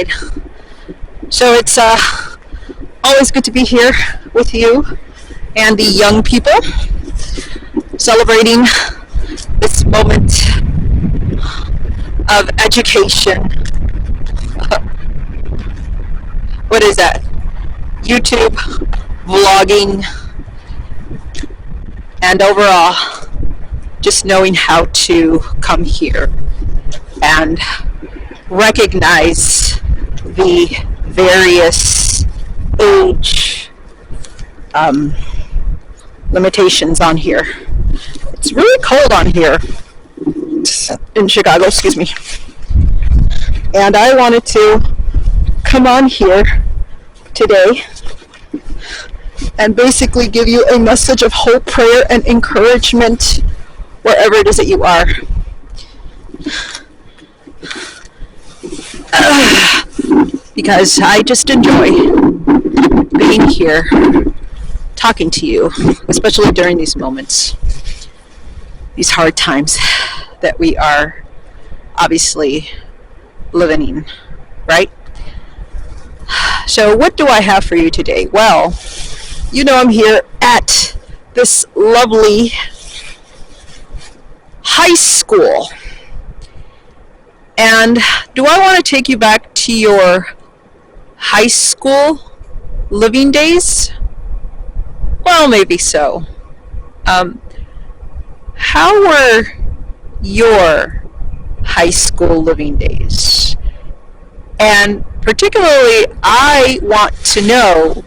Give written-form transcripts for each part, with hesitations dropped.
right. So it's always good to be here with you and the young people, celebrating this moment of education. What is that? YouTube, vlogging, and overall, just knowing how to come here and recognize the various age limitations on here. It's really cold on here in Chicago, excuse me. And I wanted to come on here today and basically give you a message of hope, prayer, and encouragement wherever it is that you are. Because I just enjoy being here, talking to you, especially during these moments, these hard times that we are obviously living in, right? So what do I have for you today? Well, you know, I'm here at this lovely high school. And do I want to take you back to your high school living days? Well, maybe so. How were your high school living days? And particularly, I want to know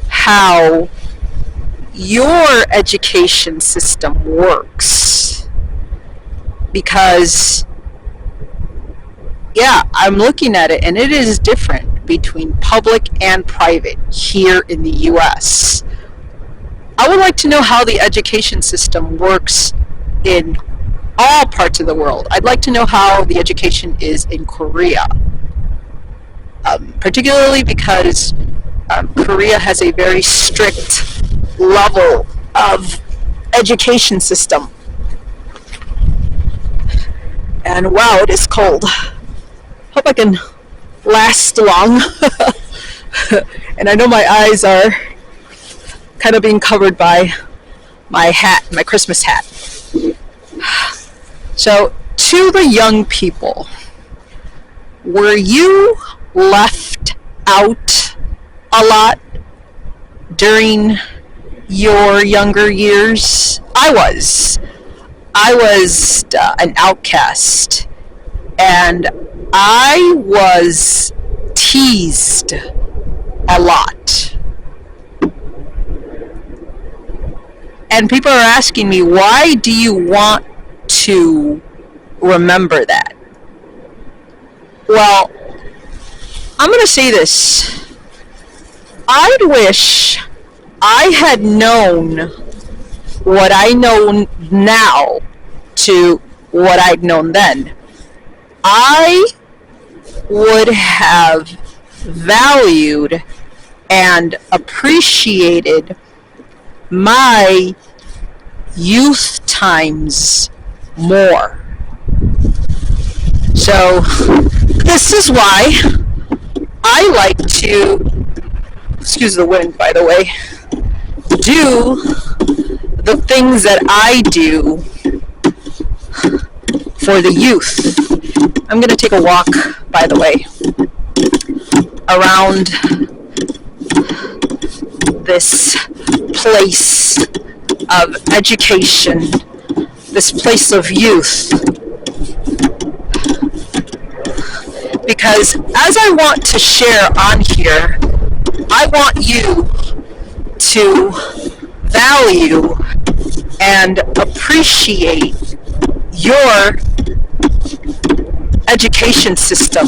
how your education system works. Because, yeah, I'm looking at it and it is different between public and private here in the US. I would like to know how the education system works in all parts of the world. I'd like to know how the education is in Korea. Particularly because Korea has a very strict level of education system. And wow, it is cold. Hope I can last long. And I know my eyes are kind of being covered by my hat, my Christmas hat. So, to the young people, were you left out a lot during your younger years? I was an outcast, and I was teased a lot. And people are asking me, why do you want to remember that? Well, I'm going to say this. I'd wish I had known what I know now to what I'd known then. I would have valued and appreciated my youth times more. So this is why I like to, excuse the wind by the way, do the things that I do for the youth. I'm going to take a walk, by the way, around this place of education, this place of youth. Because as I want to share on here, I want you to value and appreciate your education system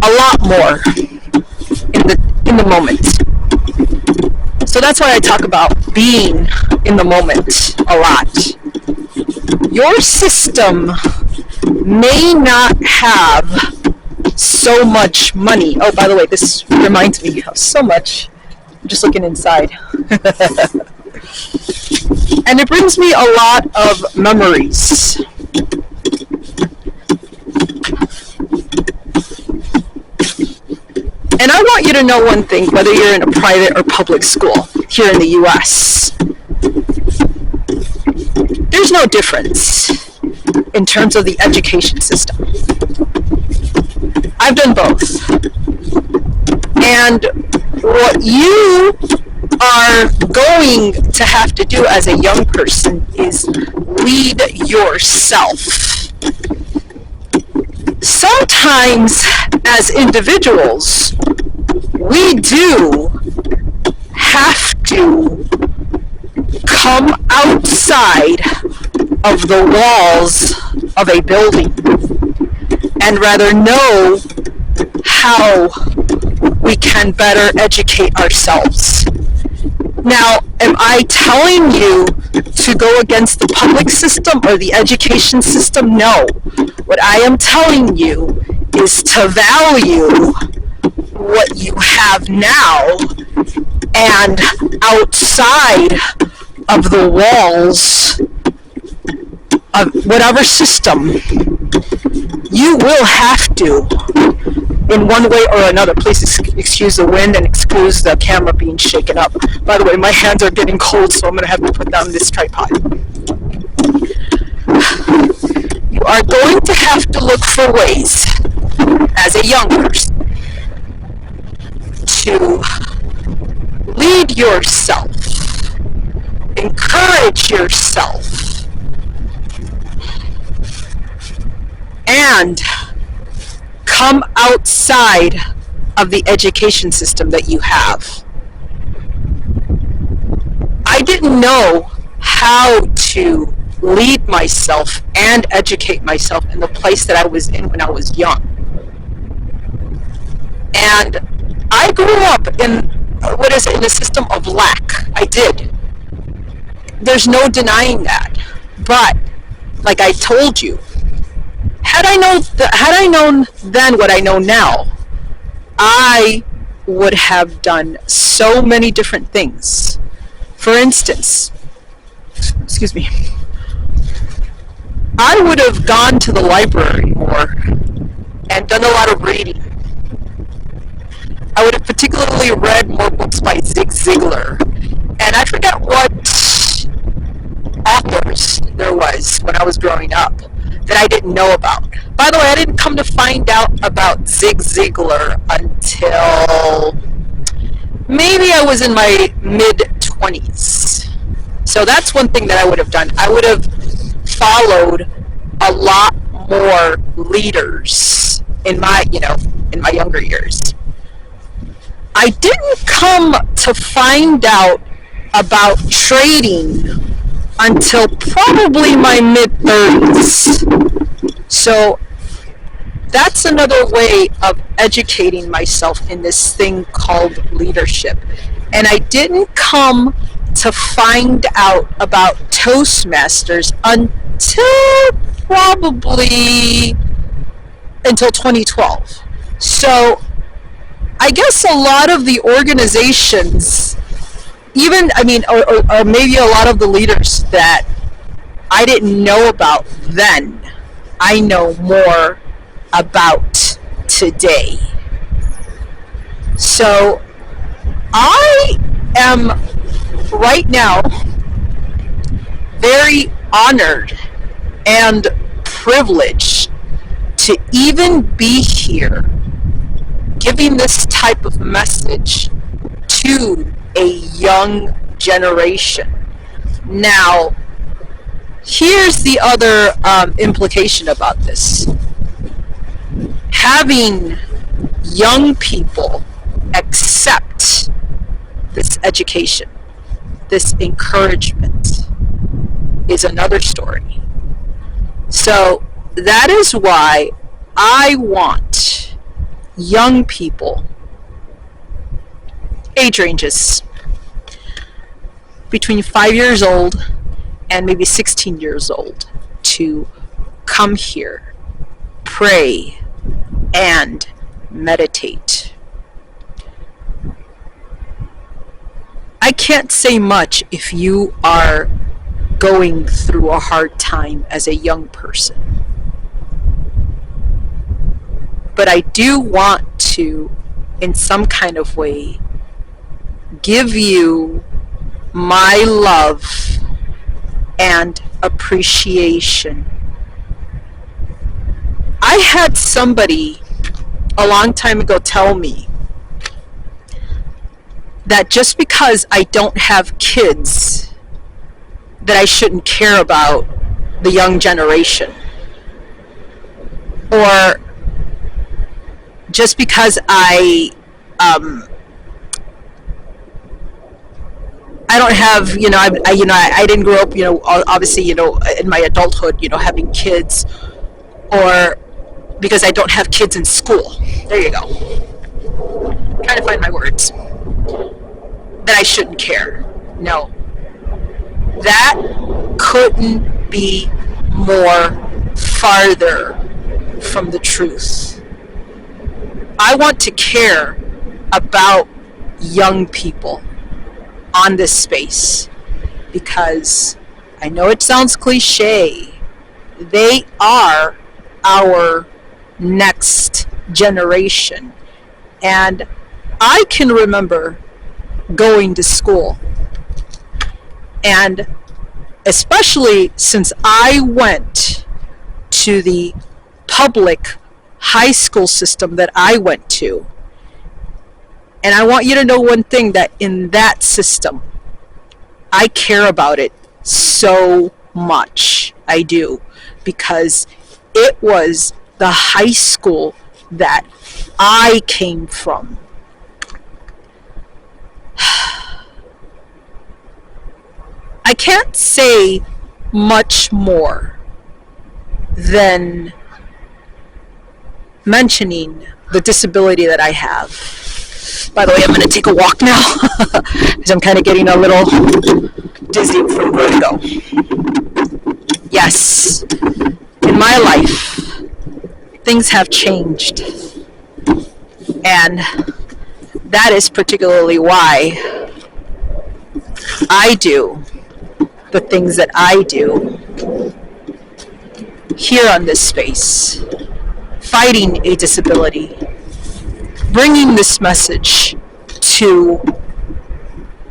a lot more in the moment. So that's why I talk about being in the moment a lot. Your system may not have so much money. Oh, by the way, this reminds me of so much. I'm just looking inside. And it brings me a lot of memories. And I want you to know one thing, whether you're in a private or public school here in the US, there's no difference in terms of the education system. I've done both. And what you are going to have to do as a young person is lead yourself. Sometimes as individuals, we do have to come outside of the walls of a building and rather know how we can better educate ourselves. Now, am I telling you to go against the public system or the education system? No. What I am telling you is to value what you have now, and outside of the walls of whatever system, you will have to, in one way or another. Please excuse the wind and excuse the camera being shaken up. By the way, my hands are getting cold, so I'm going to have to put down this tripod. You are going to have to look for ways, as a young person, to lead yourself, encourage yourself, and come outside of the education system that you have. I didn't know how to lead myself and educate myself in the place that I was in when I was young. And I grew up in, in a system of lack. I did. There's no denying that. But, like I told you, had I known then what I know now, I would have done so many different things. For instance, excuse me, I would have gone to the library more and done a lot of reading. I would have particularly read more books by Zig Ziglar. And I forget what authors there was when I was growing up that I didn't know about. By the way, I didn't come to find out about Zig Ziglar until maybe I was in my mid-20s. So that's one thing that I would have done. I would have followed a lot more leaders in my younger years. I didn't come to find out about trading until probably my mid-30s. So that's another way of educating myself in this thing called leadership. And I didn't come to find out about Toastmasters until 2012. So I guess a lot of the organizations, or maybe a lot of the leaders that I didn't know about then, I know more about today. So I am right now very honored and privileged to even be here giving this type of message to a young generation. Now, here's the other implication about this. Having young people accept this education, this encouragement, is another story. So that is why I want young people, age ranges between 5 years old and maybe 16 years old, to come here, pray, and meditate. I can't say much if you are going through a hard time as a young person. But I do want to in some kind of way, give you my love and appreciation. I had somebody a long time ago tell me that just because I don't have kids, that I shouldn't care about the young generation. Or just because I don't have, I didn't grow up, obviously, in my adulthood, having kids, or because I don't have kids in school. There you go. I'm trying to find my words. That I shouldn't care. No. That couldn't be more farther from the truth. I want to care about young people on this space because I know it sounds cliche. They are our next generation. And I can remember going to school, and especially since I went to the public high school system that I went to. And I want you to know one thing, that in that system, I care about it so much. I do. Because it was the high school that I came from. I can't say much more than mentioning the disability that I have. By the way, I'm going to take a walk now because I'm kind of getting a little dizzy from vertigo. Yes, in my life, things have changed. And that is particularly why I do the things that I do here on this space, fighting a disability, bringing this message to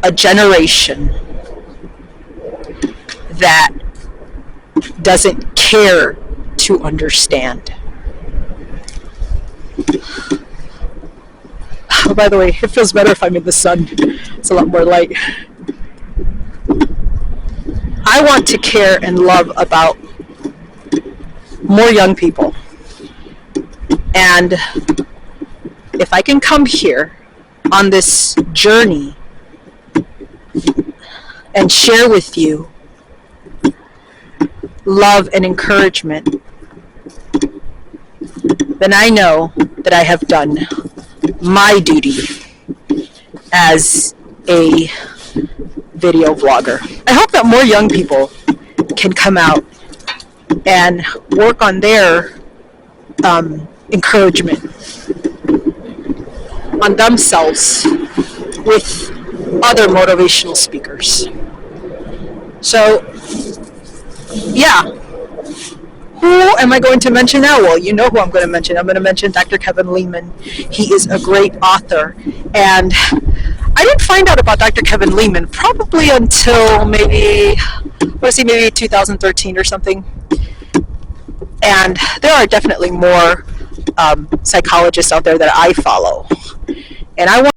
a generation that doesn't care to understand. Oh, by the way, it feels better if I'm in the sun. It's a lot more light. I want to care and love about more young people. And if I can come here on this journey and share with you love and encouragement, then I know that I have done my duty as a video vlogger. I hope that more young people can come out and work on their encouragement on themselves with other motivational speakers. So, yeah. Who am I going to mention now? Well, you know who I'm going to mention. I'm going to mention Dr. Kevin Leman. He is a great author. And I didn't find out about Dr. Kevin Leman probably until maybe 2013 or something. And there are definitely more psychologists out there that I follow. And I want